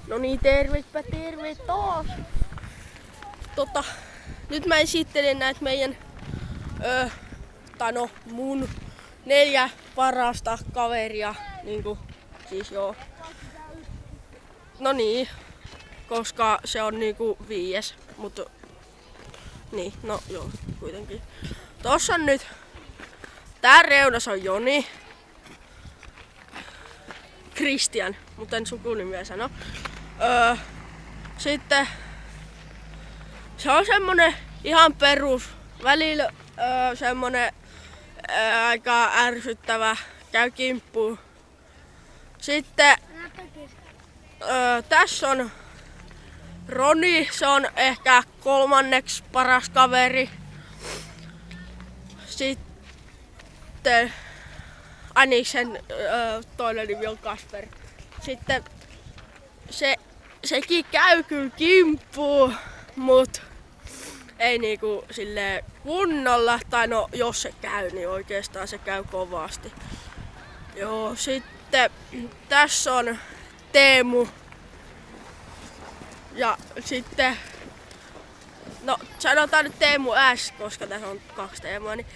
No niin, tervepä terve taas. Nyt mä esittelen näitä meidän, mun 4 parasta kaveria. Niinku, siis joo. No niin, koska se on niinku 5, mutta niin, no joo, kuitenkin. Tossa on nyt, tää reunas on Joni. Christian, mutta en sukunimiä sano. Sitten se on semmonen ihan perus, välillä semmonen aika ärsyttävä, käy kimppuun. Sitten tässä on Roni, se on ehkä 3. paras kaveri. Sitten Aniksen toinen nimi on Kasper. Sitten sekin käy kyllä kimppuun, mut ei niinku silleen kunnolla, tai no jos se käy, niin oikeastaan se käy kovasti. Joo, sitten tässä on Teemu. Ja sitten, no sanotaan nyt Teemu S, koska tässä on 2 Teemua, niin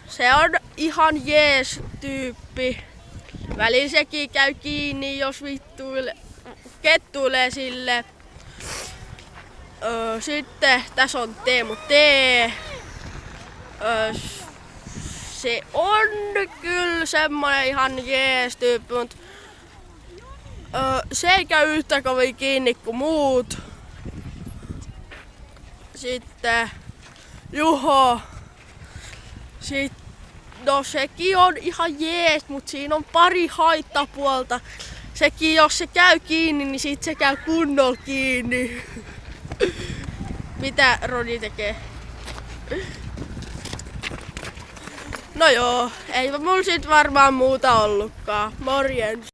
se on ihan jees tyyppi. Välillä sekin käy kiinni, jos kettuilee sille. Sitten tässä on Teemu T. Se on kyllä semmonen ihan jees tyyppi, mutta se ei käy yhtä kovin kiinni kuin muut. Sitten Juho. No sekin on ihan jees, mut siinä on pari haittapuolta. Sekin jos se käy kiinni, niin sit se käy kunnolla kiinni. Mitä Roni tekee? No joo, ei mulla sit varmaan muuta ollutkaan. Morjens!